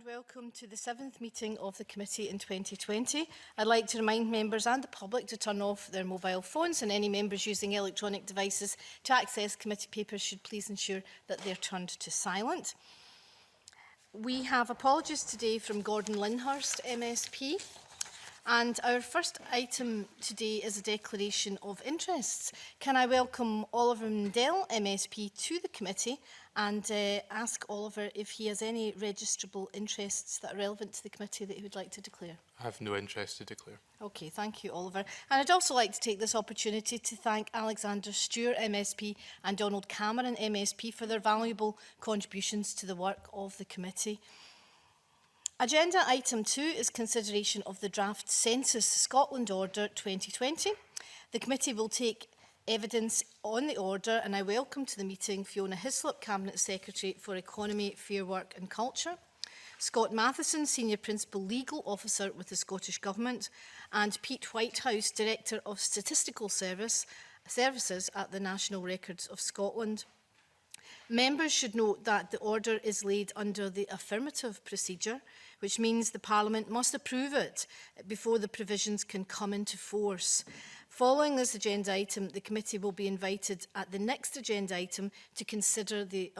welcome to the 7th meeting of the committee in 2020. I'd like to remind members and the public to turn off their mobile phones, and any members using electronic devices to access committee papers should please ensure that they're turned to silent. We have apologies today from Gordon Lyndhurst, MSP. And our first item today is a declaration of interests. Can I welcome Oliver Mundell, MSP, to the committee and ask Oliver if he has any registrable interests that are relevant to the committee that he would like to declare? I have no interest to declare. Okay, thank you, Oliver. And I'd also like to take this opportunity to thank Alexander Stewart, MSP, and Donald Cameron, MSP, for their valuable contributions to the work of the committee. Agenda item 2 is consideration of the draft Census Scotland Order 2020. The committee will take evidence on the order, and I welcome to the meeting Fiona Hislop, Cabinet Secretary for Economy, Fair Work and Culture, Scott Matheson, Senior Principal Legal Officer with the Scottish Government, and Pete Whitehouse, Director of Statistical Services at the National Records of Scotland. Members should note that the order is laid under the affirmative procedure, which means the Parliament must approve it before the provisions can come into force. Following this agenda item, the committee will be invited at the next agenda item to consider the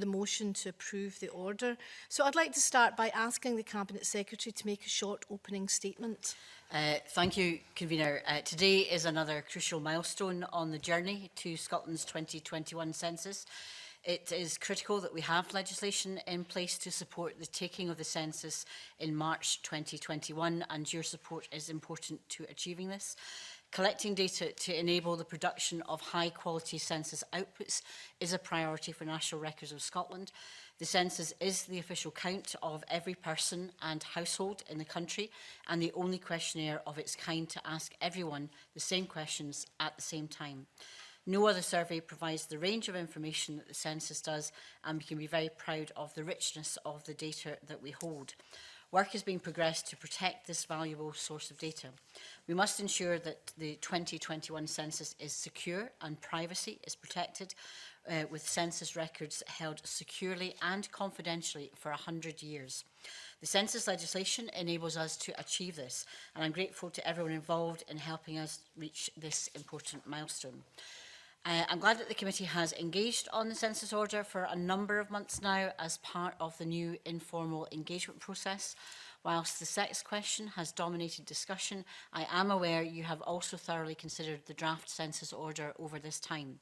motion to approve the order. So I'd like to start by asking the Cabinet Secretary to make a short opening statement. Thank you, Convener. Today is another crucial milestone on the journey to Scotland's 2021 census. It is critical that we have legislation in place to support the taking of the census in March 2021, and your support is important to achieving this. Collecting data to enable the production of high-quality census outputs is a priority for National Records of Scotland. The census is the official count of every person and household in the country, and the only questionnaire of its kind to ask everyone the same questions at the same time. No other survey provides the range of information that the census does, and we can be very proud of the richness of the data that we hold. Work is being progressed to protect this valuable source of data. We must ensure that the 2021 census is secure and privacy is protected, with census records held securely and confidentially for 100 years. The census legislation enables us to achieve this, and I'm grateful to everyone involved in helping us reach this important milestone. I'm glad that the committee has engaged on the census order for a number of months now as part of the new informal engagement process. Whilst the sex question has dominated discussion, I am aware you have also thoroughly considered the draft census order over this time.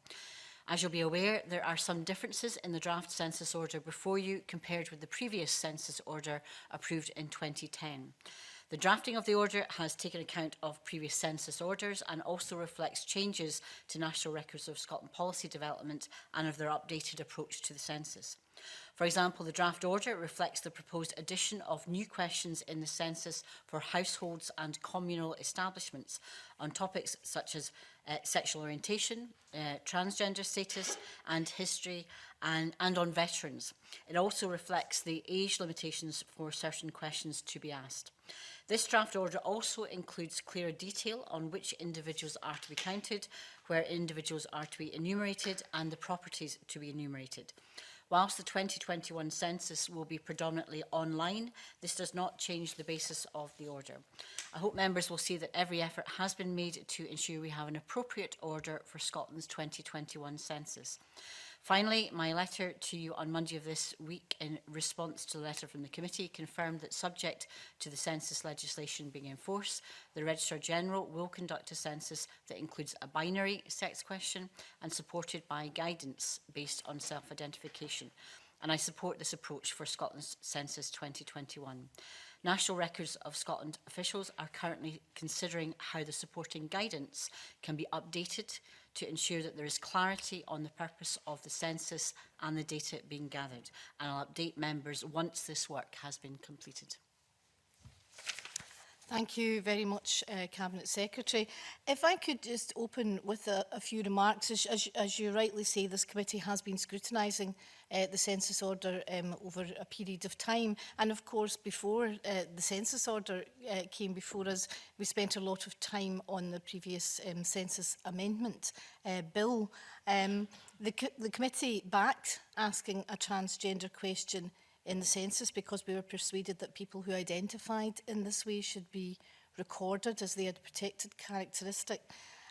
As you'll be aware, there are some differences in the draft census order before you compared with the previous census order approved in 2010. The drafting of the order has taken account of previous census orders and also reflects changes to National Records of Scotland policy development and of their updated approach to the census. For example, the draft order reflects the proposed addition of new questions in the census for households and communal establishments on topics such as sexual orientation, transgender status and history, and on veterans. It also reflects the age limitations for certain questions to be asked. This draft order also includes clearer detail on which individuals are to be counted, where individuals are to be enumerated, and the properties to be enumerated. Whilst the 2021 census will be predominantly online, this does not change the basis of the order. I hope members will see that every effort has been made to ensure we have an appropriate order for Scotland's 2021 census. Finally, my letter to you on Monday of this week in response to the letter from the committee confirmed that subject to the census legislation being in force, the Registrar General will conduct a census that includes a binary sex question and supported by guidance based on self-identification. And I support this approach for Scotland's Census 2021. National Records of Scotland officials are currently considering how the supporting guidance can be updated to ensure that there is clarity on the purpose of the census and the data being gathered. And I'll update members once this work has been completed. Thank you very much, Cabinet Secretary. If I could just open with a few remarks. As you rightly say, this committee has been scrutinising the census order over a period of time. And of course, before the census order came before us, we spent a lot of time on the previous census amendment bill. The committee backed asking a transgender question in the census because we were persuaded that people who identified in this way should be recorded as they had protected characteristic.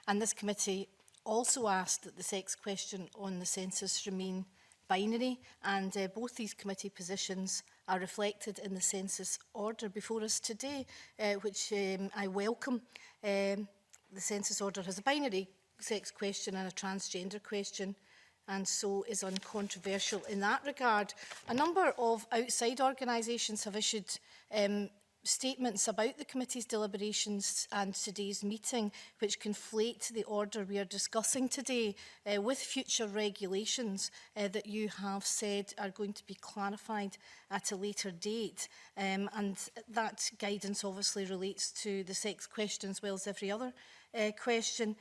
And this committee also asked that the sex question on the census remain binary, and both these committee positions are reflected in the census order before us today, which I welcome. The census order has a binary sex question and a transgender question, and so is uncontroversial in that regard. A number of outside organisations have issued statements about the committee's deliberations and today's meeting, which conflate the order we are discussing today with future regulations that you have said are going to be clarified at a later date. And that guidance obviously relates to the sex question as well as every other question.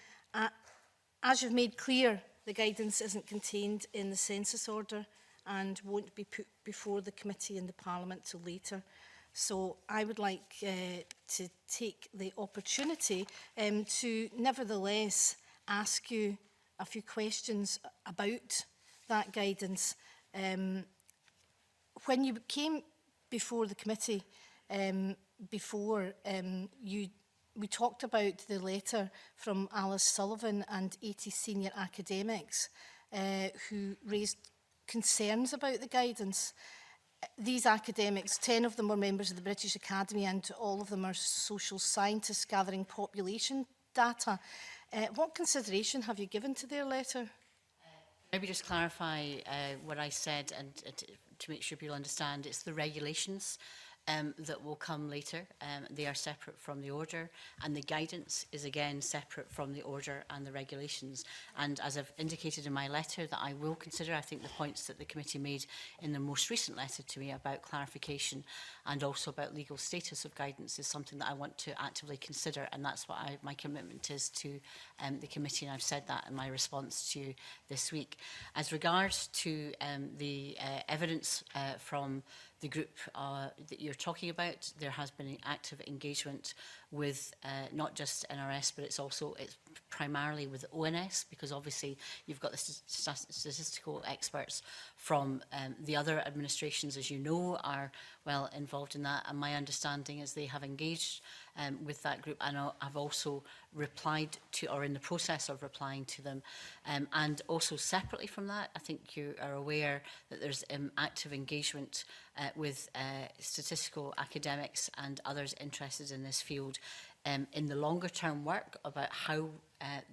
As you've made clear, the guidance isn't contained in the census order and won't be put before the committee and the Parliament till later. So I would like to take the opportunity to nevertheless ask you a few questions about that guidance. When you came before the committee we talked about the letter from Alice Sullivan and 80 senior academics who raised concerns about the guidance. These academics, 10 of them were members of the British Academy and all of them are social scientists gathering population data. What consideration have you given to their letter? Maybe just clarify what I said and to make sure people understand. It's the regulations that will come later. They are separate from the order, and the guidance is again separate from the order and the regulations. And as I've indicated in my letter that I will consider, I think the points that the committee made in the most recent letter to me about clarification and also about legal status of guidance is something that I want to actively consider, and that's what my commitment is to the committee, and I've said that in my response to you this week. As regards to the evidence from the group that you're talking about, there has been active engagement with not just NRS, but it's primarily with ONS, because obviously you've got the statistical experts from the other administrations, as you know, are well involved in that. And my understanding is they have engaged with that group, and I've also replied to, or in the process of replying to them. And also separately from that, I think you are aware that there's active engagement with statistical academics and others interested in this field in the longer term work about how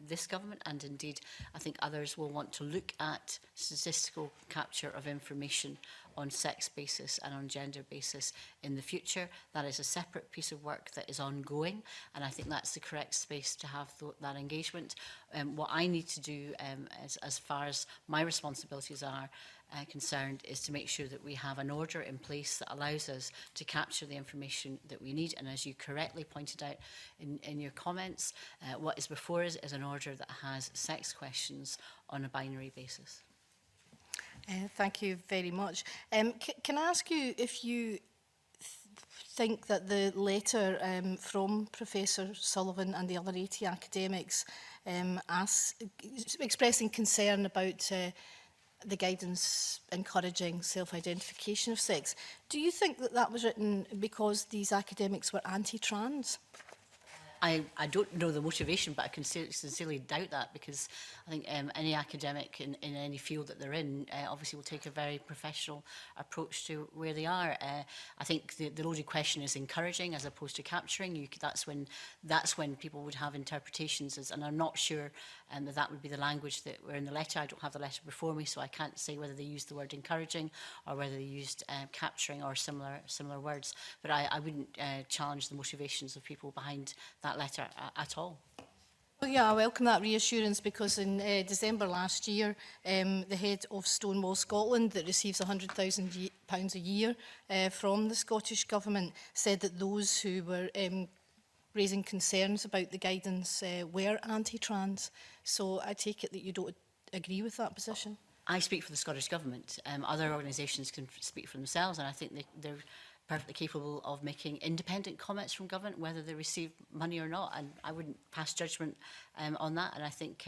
this government, and indeed I think others, will want to look at statistical capture of information on sex basis and on gender basis in the future. That is a separate piece of work that is ongoing, and I think that's the correct space to have that engagement. What I need to do as far as my responsibilities are concerned is to make sure that we have an order in place that allows us to capture the information that we need. And as you correctly pointed out in your comments, what is before us is an order that has sex questions on a binary basis. Thank you very much. Can I ask you if you think that the letter from Professor Sullivan and the other 80 academics expressing concern about the guidance encouraging self-identification of sex, do you think that that was written because these academics were anti-trans? I don't know the motivation, but I can sincerely doubt that, because I think any academic in any field that they're in obviously will take a very professional approach to where they are. I think the loaded question is encouraging as opposed to capturing. That's when people would have interpretations, and I'm not sure that would be the language that were in the letter. I don't have the letter before me, so I can't say whether they used the word encouraging or whether they used capturing or similar words. But I wouldn't challenge the motivations of people behind that letter at all. Well, yeah, I welcome that reassurance, because in December last year, the head of Stonewall Scotland, that receives £100,000 a year from the Scottish Government, said that those who were raising concerns about the guidance were anti-trans. So I take it that you don't agree with that position? I speak for the Scottish Government. Other organisations can speak for themselves, and I think they're perfectly capable of making independent comments from government, whether they receive money or not, and I wouldn't pass judgment on that. And I think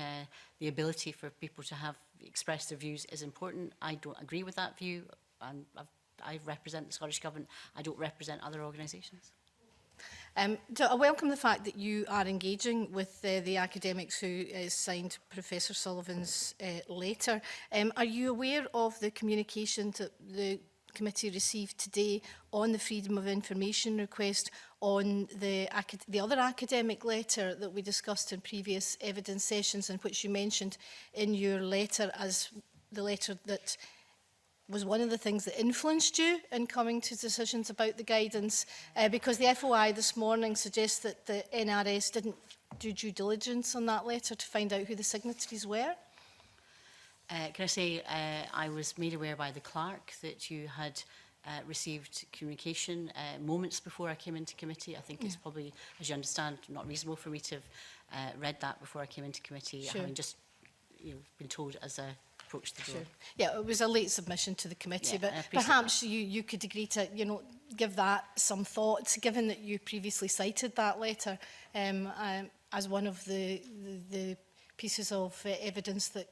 the ability for people to have express their views is important. I don't agree with that view, and I've I represent the Scottish Government. I don't represent other organisations. So I welcome the fact that you are engaging with the academics who signed Professor Sullivan's letter. Are you aware of the communication that the committee received today on the Freedom of Information request on the other academic letter that we discussed in previous evidence sessions, and which you mentioned in your letter as the letter that was one of the things that influenced you in coming to decisions about the guidance? Because the FOI this morning suggests that the NRS didn't do due diligence on that letter to find out who the signatories were. Can I say I was made aware by the clerk that you had received communication moments before I came into committee. I think it's probably, as you understand, not reasonable for me to have read that before I came into committee, having just been told as I approached the door. Yeah, it was a late submission to the committee, but perhaps you could agree to, give that some thought, given that you previously cited that letter as one of the pieces of evidence that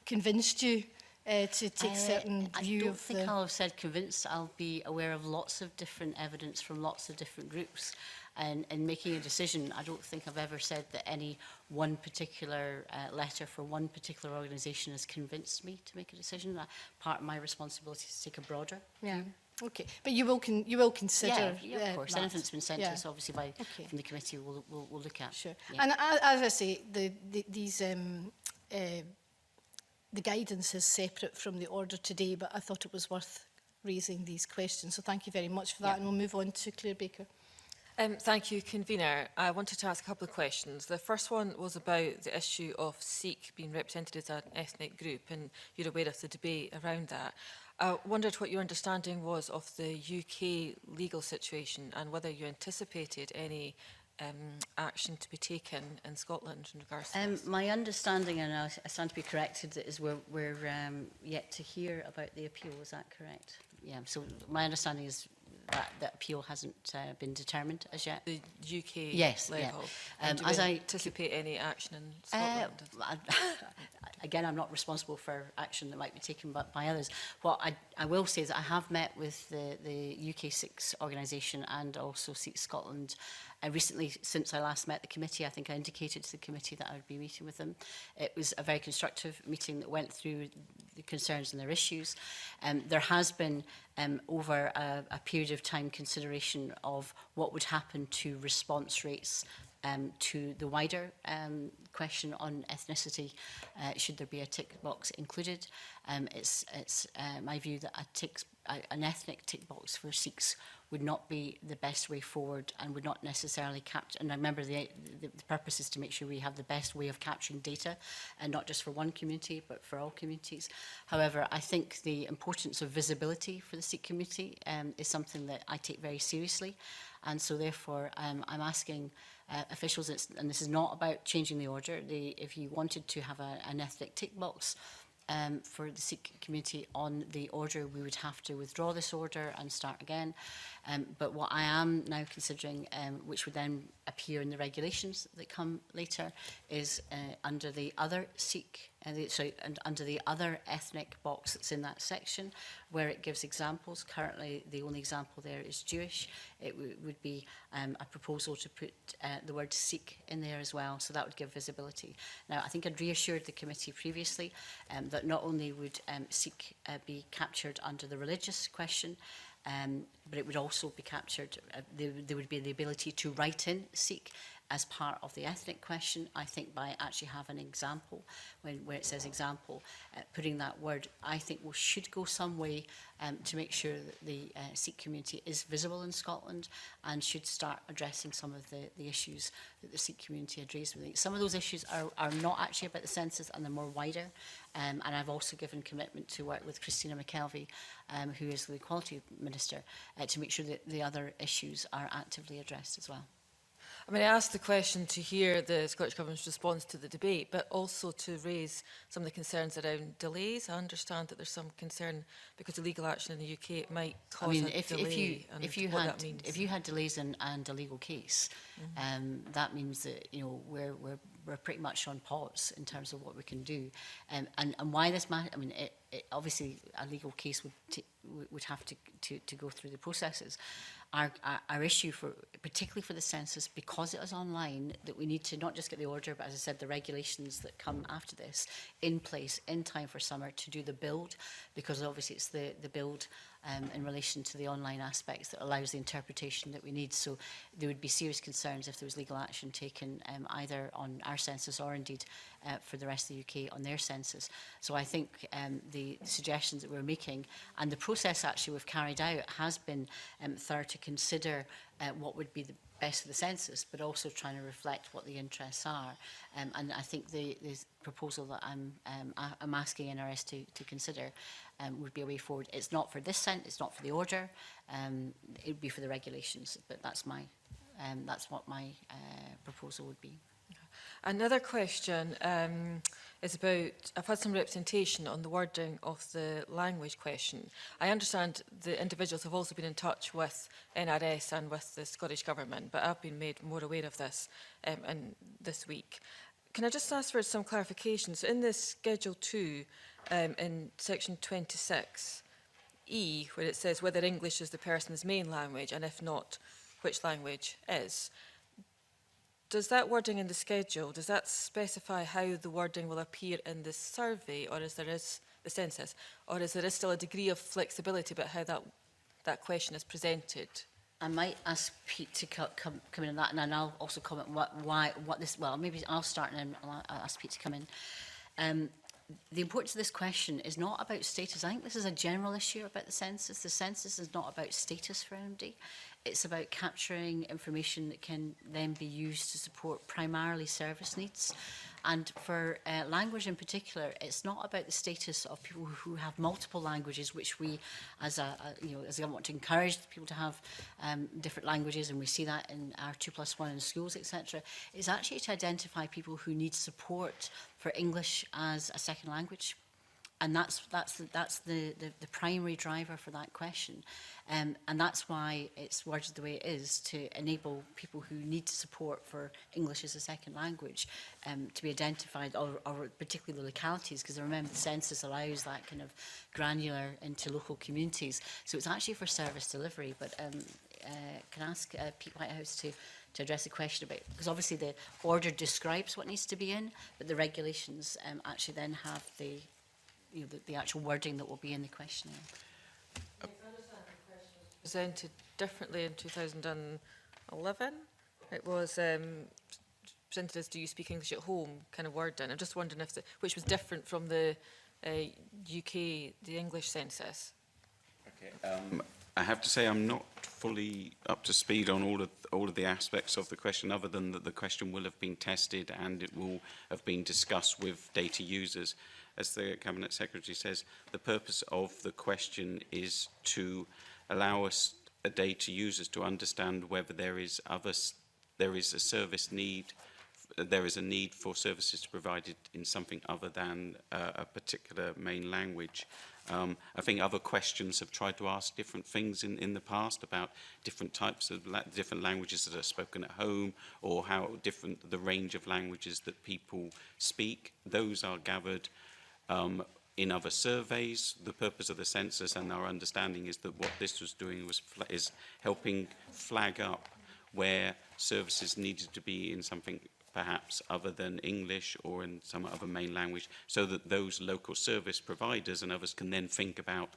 convinced you to take certain view of the... I don't think I'll have said convinced. I'll be aware of lots of different evidence from lots of different groups. And in making a decision, I don't think I've ever said that any one particular letter for one particular organisation has convinced me to make a decision. Part of my responsibility is to take a broader view. Okay, but you will consider. Yeah, of course. That. Anything that's been sent to us, obviously, from the committee, we'll look at. Sure. Yeah. And as I say, the guidance is separate from the order today, but I thought it was worth raising these questions. So thank you very much for that, and we'll move on to Claire Baker. Thank you, Convener. I wanted to ask a couple of questions. The first one was about the issue of Sikh being represented as an ethnic group, and you're aware of the debate around that. I wondered what your understanding was of the UK legal situation and whether you anticipated any action to be taken in Scotland in regards to this. My understanding, and I stand to be corrected, is we're yet to hear about the appeal. Is that correct? Yeah, so my understanding is that the appeal hasn't been determined as yet. The UK Yeah. level. Do you anticipate any action in Scotland? Again, I'm not responsible for action that might be taken by others. What I will say is that I have met with the UK Sikhs organisation and also Sikh Scotland recently. Since I last met the committee, I think I indicated to the committee that I would be meeting with them. It was a very constructive meeting that went through the concerns and their issues. There has been, over a period of time, consideration of what would happen to response rates to the wider question on ethnicity, should there be a tick box included. It's my view that an ethnic tick box for Sikhs would not be the best way forward and would not necessarily capture, and I remember the purpose is to make sure we have the best way of capturing data, and not just for one community but for all communities. However, I think the importance of visibility for the Sikh community is something that I take very seriously, and so therefore I'm asking officials, and this is not about changing the order, if you wanted to have an ethnic tick box for the Sikh community on the order, we would have to withdraw this order and start again. But what I am now considering, which would then appear in the regulations that come later, is under the other Sikh, and under the other ethnic box that's in that section, where it gives examples. Currently, the only example there is Jewish. It would be a proposal to put the word Sikh in there as well, so that would give visibility. Now, I think I'd reassured the committee previously that not only would Sikh be captured under the religious question, but it would also be captured, there would be the ability to write in Sikh as part of the ethnic question. I think by actually having an example, where it says example, putting that word, I think should go some way to make sure that the Sikh community is visible in Scotland, and should start addressing some of the issues that the Sikh community had raised. Some of those issues are not actually about the census, and they're more wider. And I've also given commitment to work with Christina McKelvey, who is the Equality Minister, to make sure that the other issues are actively addressed as well. I mean, I asked the question to hear the Scottish Government's response to the debate, but also to raise some of the concerns around delays. I understand that there's some concern because of legal action in the UK, it might cause a delay. If you had delays and a legal case, that means that we're we're pretty much on pause in terms of what we can do. And why this matter, I mean, it obviously a legal case would have to go through the processes. Our issue, particularly for the census, because it is online, that we need to not just get the order, but as I said, the regulations that come after this in place in time for summer to do the build, because obviously it's the build in relation to the online aspects that allows the interpretation that we need. So there would be serious concerns if there was legal action taken either on our census or indeed for the rest of the UK on their census. So I think the suggestions that we're making and the process actually we've carried out has been thorough to consider what would be the best for the census, but also trying to reflect what the interests are. And I think the proposal that I'm asking NRS to consider would be a way forward. It's not for this it's not for the order. It would be for the regulations, but that's what my proposal would be. Another question is about, I've had some representation on the wording of the language question. I understand the individuals have also been in touch with NRS and with the Scottish Government, but I've been made more aware of this this week. Can I just ask for some clarifications? In this Schedule 2, in section 26E, where it says whether English is the person's main language, and if not, which language is, does that wording in the schedule, does that specify how the wording will appear in the survey, or is there the census, or is there still a degree of flexibility about how that question is presented? I might ask Pete to come in on that, and then I'll also comment what this. Well, maybe I'll start and then I'll ask Pete to come in. The importance of this question is not about status. I think this is a general issue about the census. The census is not about status for MD. It's about capturing information that can then be used to support primarily service needs. And for language in particular, it's not about the status of people who have multiple languages, which we, as a government, want to encourage people to have different languages, and we see that in our 2+1 in schools, etc. It's actually to identify people who need support for English as a second language. And that's the primary driver for that question. And that's why it's worded the way it is, to enable people who need support for English as a second language to be identified, or particularly the localities, because remember the census allows that kind of granular into local communities. So it's actually for service delivery. But can I ask Pete Whitehouse to address the question about, because obviously the order describes what needs to be in, but the regulations actually then have the actual wording that will be in the questionnaire. I understand the question was presented differently in 2011. It was presented as "Do you speak English at home?" kind of wording. I'm just wondering which was different from the UK, the English census. Okay. I have to say I'm not fully up to speed on all of the aspects of the question, other than that the question will have been tested and it will have been discussed with data users. As the Cabinet Secretary says, the purpose of the question is to allow us, data users, to understand whether there is a service need, there is a need for services to be provided in something other than a particular main language. I think other questions have tried to ask different things in the past about different types of different languages that are spoken at home, or how different the range of languages that people speak. Those are gathered in other surveys. The purpose of the census and our understanding is that what this was doing is helping flag up where services needed to be in something perhaps other than English or in some other main language, so that those local service providers and others can then think about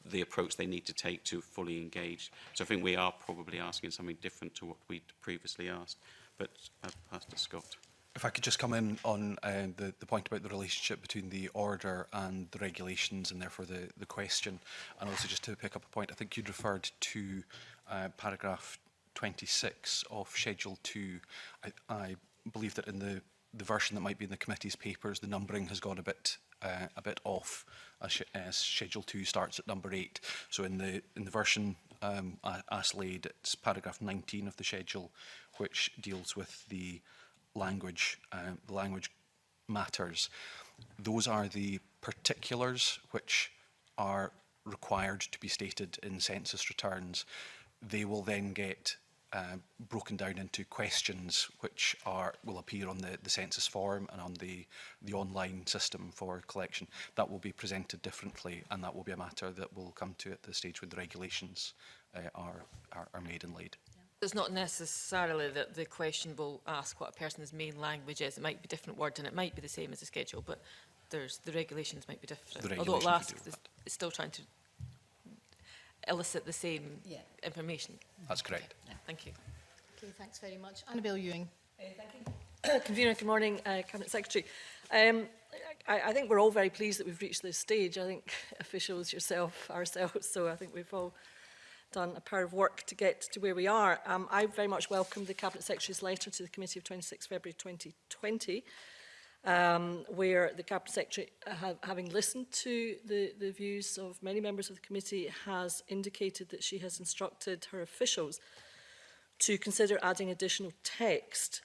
the approach they need to take to fully engage. So I think we are probably asking something different to what we'd previously asked. But I'll pass to Scott. If I could just come in on the point about the relationship between the order and the regulations, and therefore the question, and also just to pick up a point, I think you'd referred to paragraph 26 of Schedule 2. I believe that in the version that might be in the committee's papers, the numbering has gone a bit off, as Schedule 2 starts at number 8. So in the version as laid, it's paragraph 19 of the schedule, which deals with the language matters. Those are the particulars which are required to be stated in census returns. They will then get broken down into questions which will appear on the census form and on the online system for collection. That will be presented differently, and that will be a matter that we'll come to at the stage when the regulations are made and laid. It's not necessarily that the question will ask what a person's main language is. It might be different words and it might be the same as the schedule, but the regulations might be different. The Although it'll regulations ask, will deal with it's still trying to elicit the same information. That's correct. Thank you. Okay, thanks very much. Annabel Ewing. Convener, good morning, Cabinet Secretary. I think we're all very pleased that we've reached this stage. I think officials, yourself, ourselves, so I think we've all done a pair of work to get to where we are. I very much welcome the Cabinet Secretary's letter to the Committee of 26 February 2020, where the Cabinet Secretary, having listened to the views of many members of the committee, has indicated that she has instructed her officials to consider adding additional text,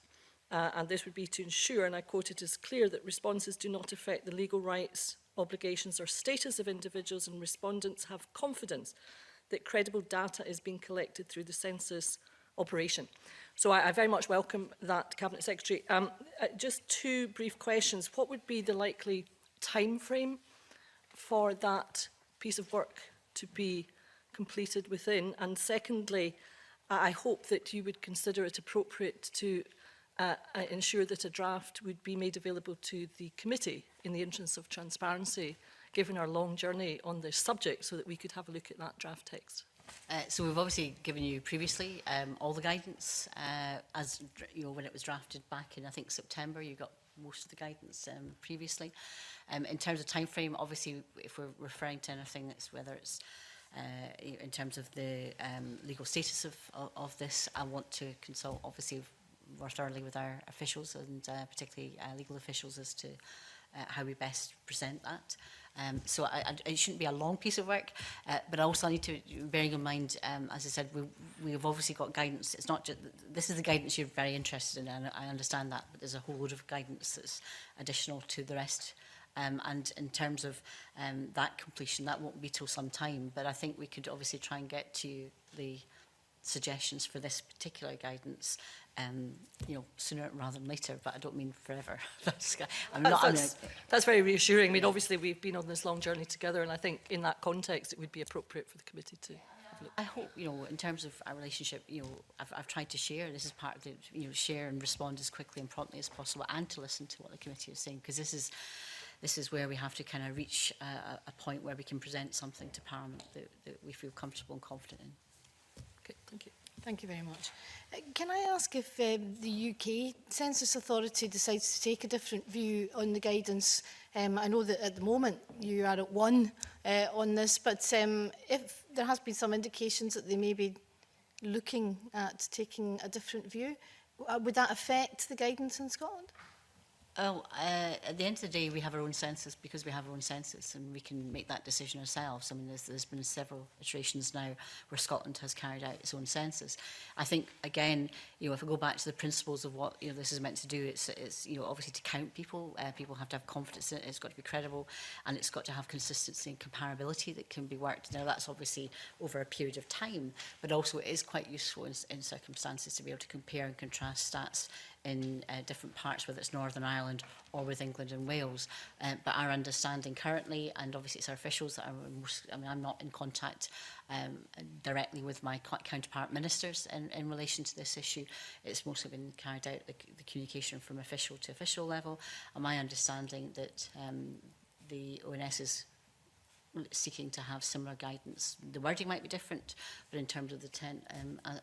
and this would be to ensure, and I quote, it is clear that responses do not affect the legal rights, obligations or status of individuals, and respondents have confidence that credible data is being collected through the census operation. So I very much welcome that, Cabinet Secretary. Just two brief questions. What would be the likely time frame for that piece of work to be completed within? And secondly, I hope that you would consider it appropriate to ensure that a draft would be made available to the committee in the interest of transparency, given our long journey on this subject, so that we could have a look at that draft text. So we've obviously given you previously all the guidance as you know when it was drafted back in I think September. You got most of the guidance previously. In terms of time frame, obviously if we're referring to anything that's whether it's in terms of the legal status of this, I want to consult obviously more thoroughly with our officials and particularly legal officials as to how we best present that. So it shouldn't be a long piece of work, but I also need to, bearing in mind, as I said, we've obviously got guidance. It's not just, this is the guidance you're very interested in, and I understand that, but there's a whole load of guidance that's additional to the rest. And in terms of that completion, that won't be till some time, but I think we could obviously try and get to the suggestions for this particular guidance you know, sooner rather than later, but I don't mean forever. That's very reassuring. I mean, obviously we've been on this long journey together, and I think in that context it would be appropriate for the committee to have a look. I hope, you know, in terms of our relationship, you know, I've tried to share, this is part of the, you know, share and respond as quickly and promptly as possible, and to listen to what the committee is saying, because this is where we have to kind of reach a point where we can present something to Parliament that we feel comfortable and confident in. Okay, thank you. Thank you very much. Can I ask if the UK Census Authority decides to take a different view on the guidance? I know that at the moment you are at one on this, but if there has been some indications that they may be looking at taking a different view, would that affect the guidance in Scotland? Oh, at the end of the day, we have our own census because we have our own census, and we can make that decision ourselves. I mean, there's been several iterations now where Scotland has carried out its own census. I think, again, you know, if we go back to the principles of what, you know, this is meant to do, it's you know, obviously to count people. People have to have confidence in it. It's got to be credible, and it's got to have consistency and comparability that can be worked. Now, that's obviously over a period of time, but also it is quite useful in circumstances to be able to compare and contrast stats in different parts, whether it's Northern Ireland or with England and Wales. But our understanding currently, and obviously it's our officials that are most, I mean, I'm not in contact directly with my counterpart ministers in relation to this issue. It's mostly been carried out, the communication from official to official level. And my understanding that the ONS is seeking to have similar guidance. The wording might be different, but in terms of the intent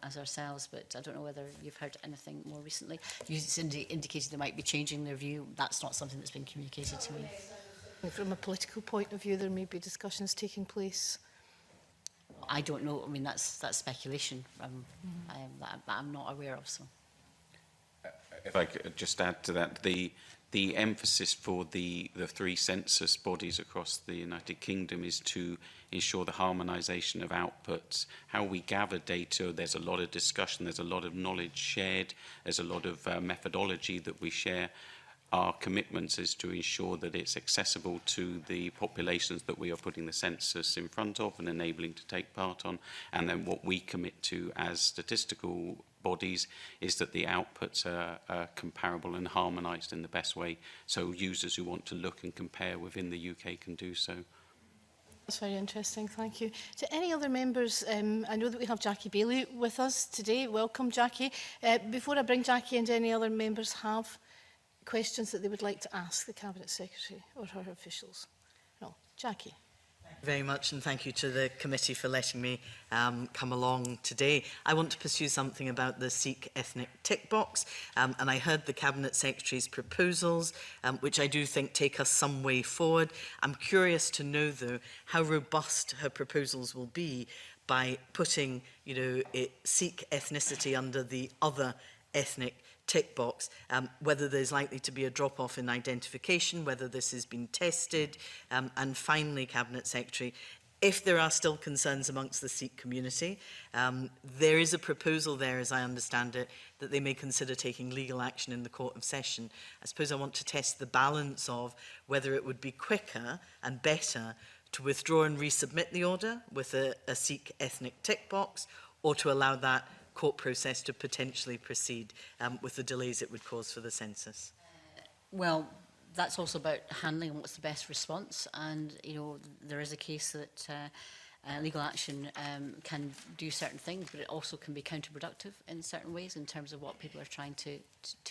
as ourselves, but I don't know whether you've heard anything more recently. You indicated they might be changing their view. That's not something that's been communicated to me. From a political point of view, there may be discussions taking place. I don't know. I mean, that's speculation that I'm not aware of. So, if I could just add to that, the emphasis for the three census bodies across the United Kingdom is to ensure the harmonisation of outputs. How we gather data, there's a lot of discussion, there's a lot of knowledge shared, there's a lot of methodology that we share. our commitments is to ensure that it's accessible to the populations that we are putting the census in front of and enabling to take part on. And then what we commit to as statistical bodies is that the outputs are comparable and harmonised in the best way, so users who want to look and compare within the UK can do so. That's very interesting, thank you. To any other members, I know that we have Jackie Bailey with us today. Welcome, Jackie. Before I bring Jackie in, do any other members have questions that they would like to ask the Cabinet Secretary or her officials? No. Jackie. Very much, and thank you to the committee for letting me come along today. I want to pursue something about the Sikh ethnic tick box, and I heard the Cabinet Secretary's proposals, which I do think take us some way forward. I'm curious to know, though, how robust her proposals will be by putting, Sikh ethnicity under the other ethnic tick box, whether there's likely to be a drop-off in identification, whether this has been tested, and finally, Cabinet Secretary, if there are still concerns amongst the Sikh community, there is a proposal there, as I understand it, that they may consider taking legal action in the Court of Session. I suppose I want to test the balance of whether it would be quicker and better to withdraw and resubmit the order with a Sikh ethnic tick box, or to allow that court process to potentially proceed with the delays it would cause for the census. Well, that's also about handling what's the best response, and there is a case that legal action can do certain things, but it also can be counterproductive in certain ways in terms of what people are trying to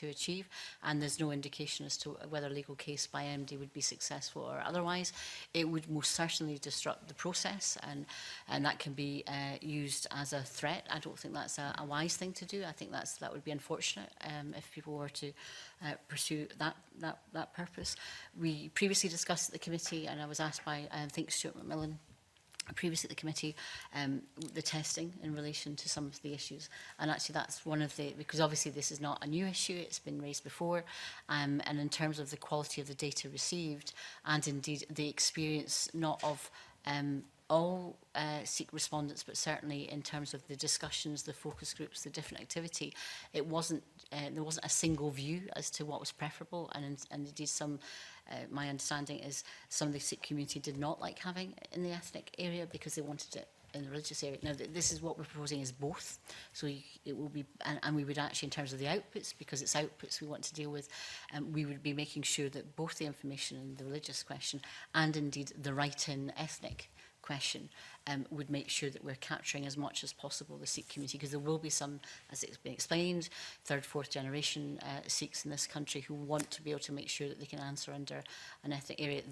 achieve, and there's no indication as to whether a legal case by MD would be successful or otherwise. It would most certainly disrupt the process, and that can be used as a threat. I don't think that's a wise thing to do. I think that would be unfortunate if people were to pursue that purpose. We previously discussed at the committee, and I was asked by I think Stuart McMillan previously at the committee, the testing in relation to some of the issues. And actually that's one of the, because obviously this is not a new issue, it's been raised before, and in terms of the quality of the data received, and indeed the experience not of all Sikh respondents, but certainly in terms of the discussions, the focus groups, the different activity, it wasn't, there wasn't a single view as to what was preferable, and indeed some, my understanding is some of the Sikh community did not like having it in the ethnic area because they wanted it in the religious area. Now, this is what we're proposing is both. So it will be, and we would actually, in terms of the outputs, because it's outputs we want to deal with, we would be making sure that both the information in the religious question and indeed the write-in ethnic question would make sure that we're capturing as much as possible the Sikh community, because there will be some, as it's been explained, third, fourth generation Sikhs in this country who want to be able to make sure that they can answer under an ethnic area.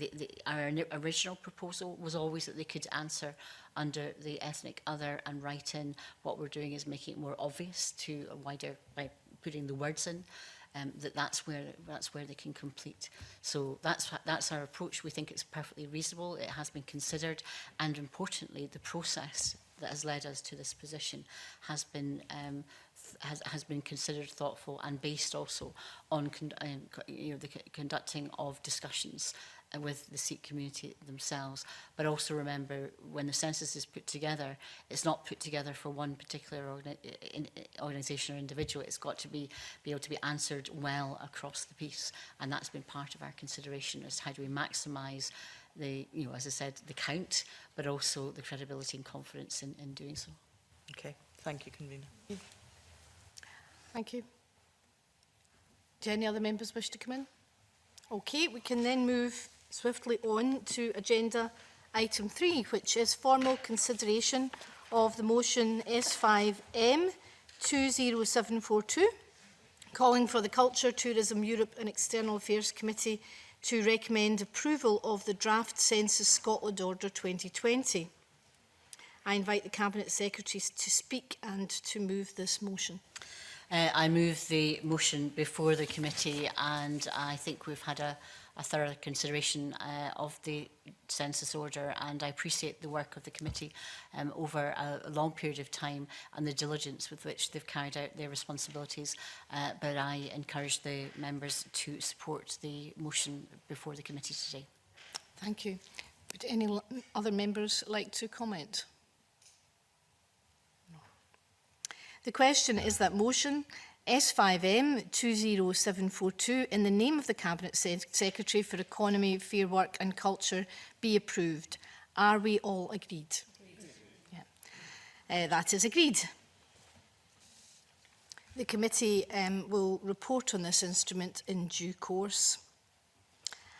Our original proposal was always that they could answer under the ethnic other and write in. What we're doing is making it more obvious to a wider, by putting the words in, that's where they can complete. So that's our approach. We think it's perfectly reasonable. It has been considered, and importantly, the process that has led us to this position has been considered, thoughtful, and based also on the conducting of discussions with the Sikh community themselves. But also remember, when the census is put together, it's not put together for one particular organisation or individual. It's got to be able to be answered well across the piece, and that's been part of our consideration as how do we maximise the, as I said, the count, but also the credibility and confidence in doing so. Okay, thank you, Convener. Thank you. Do any other members wish to come in? Okay, we can then move swiftly on to agenda item 3, which is formal consideration of the motion S5M 20742, calling for the Culture, Tourism, Europe and External Affairs Committee to recommend approval of the draft Census Scotland Order 2020. I invite the Cabinet Secretary to speak and to move this motion. I move the motion before the committee, and I think we've had a thorough consideration of the census order, and I appreciate the work of the committee over a long period of time and the diligence with which they've carried out their responsibilities, but I encourage the members to support the motion before the committee today. Thank you. Would any other members like to comment? The question is that motion S5M 20742 in the name of the Cabinet Secretary for Economy, Fair Work and Culture be approved. Are we all agreed? Yeah. That is agreed. The committee will report on this instrument in due course.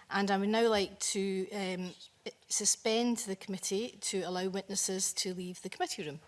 And I would now like to suspend the committee to allow witnesses to leave the committee room.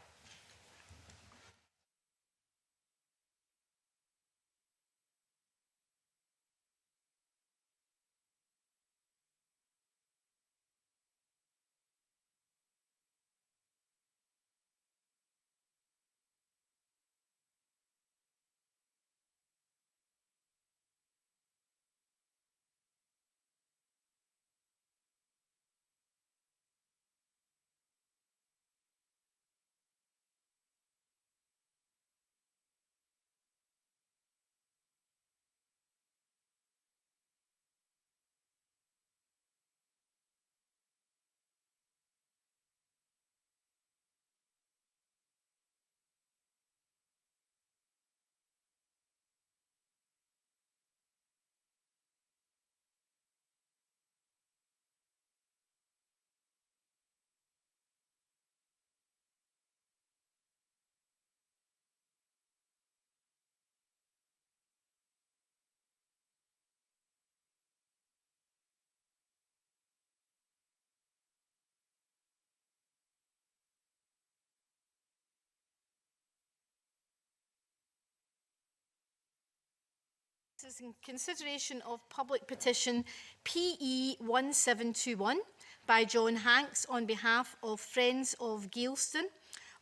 This is in consideration of public petition PE 1721 by John Hanks on behalf of Friends of Geilston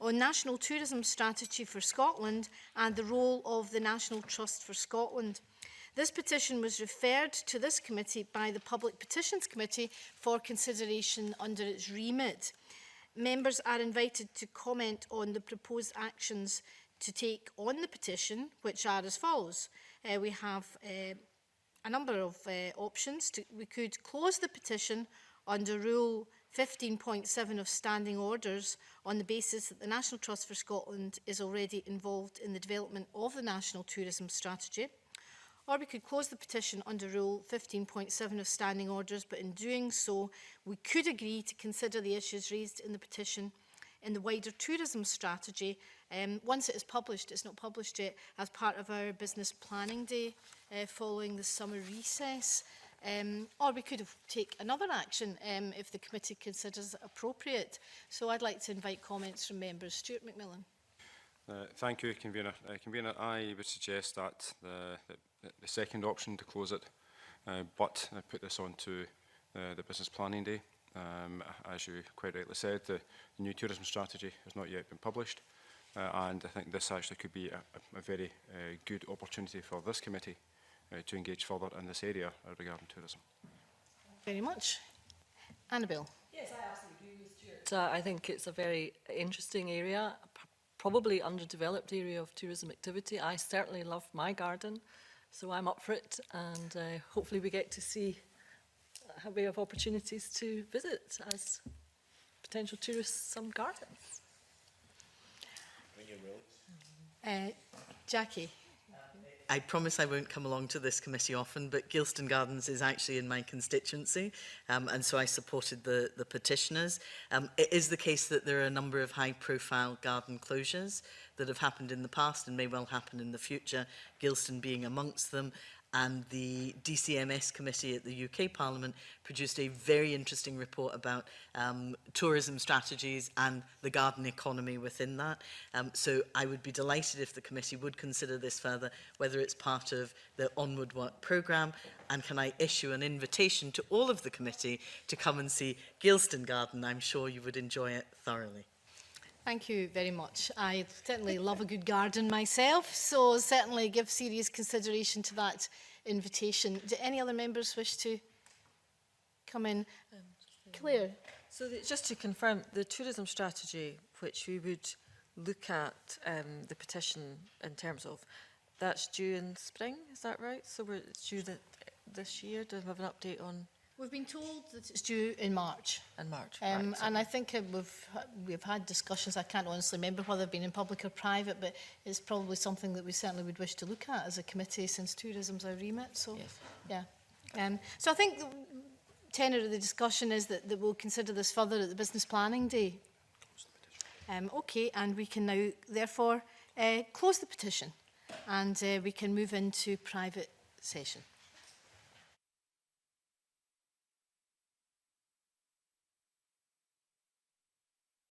on National Tourism Strategy for Scotland and the role of the National Trust for Scotland. This petition was referred to this committee by the Public Petitions Committee for consideration under its remit. Members are invited to comment on the proposed actions to take on the petition, which are as follows. We have a number of options. We could close the petition under Rule 15.7 of Standing Orders on the basis that the National Trust for Scotland is already involved in the development of the National Tourism Strategy. Or we could close the petition under Rule 15.7 of Standing Orders, but in doing so, we could agree to consider the issues raised in the petition in the wider tourism strategy once it is published. It's not published yet, as part of our business planning day following the summer recess. Or we could take another action if the committee considers it appropriate. So I'd like to invite comments from members. Stuart McMillan. Thank you, Convener. Convener, I would suggest that the second option to close it, but I put this on to the business planning day. As you quite rightly said, the new tourism strategy has not yet been published, and I think this actually could be a very good opportunity for this committee to engage further in this area regarding tourism. Very much. Annabelle. Yes, I absolutely agree with Stuart. I think it's a very interesting area, probably underdeveloped area of tourism activity. I certainly love my garden, so I'm up for it, and hopefully we get to see how we have opportunities to visit as potential tourists some gardens. Jackie. I promise I won't come along to this committee often, but Geilston Gardens is actually in my constituency, and so I supported the petitioners. It is the case that there are a number of high-profile garden closures that have happened in the past and may well happen in the future, Geilston being amongst them. And the DCMS committee at the UK Parliament produced a very interesting report about tourism strategies and the garden economy within that. So I would be delighted if the committee would consider this further, whether it's part of the Onward Work programme, and can I issue an invitation to all of the committee to come and see Geilston Garden. I'm sure you would enjoy it thoroughly. Thank you very much. I certainly love a good garden myself, so certainly give serious consideration to that invitation. Do any other members wish to come in? Claire. So just to confirm, the tourism strategy, which we would look at the petition in terms of, that's due in spring, is that right? So it's due this year. Do we have an update on We've been told that it's due in March. In March. And I think we've had discussions, I can't honestly remember whether they've been in public or private, but it's probably something that we certainly would wish to look at as a committee since tourism's our remit, so, Yes. yeah. So I think the tenor of the discussion is that we'll consider this further at the business planning day. Okay, and we can now therefore close the petition and we can move into private session.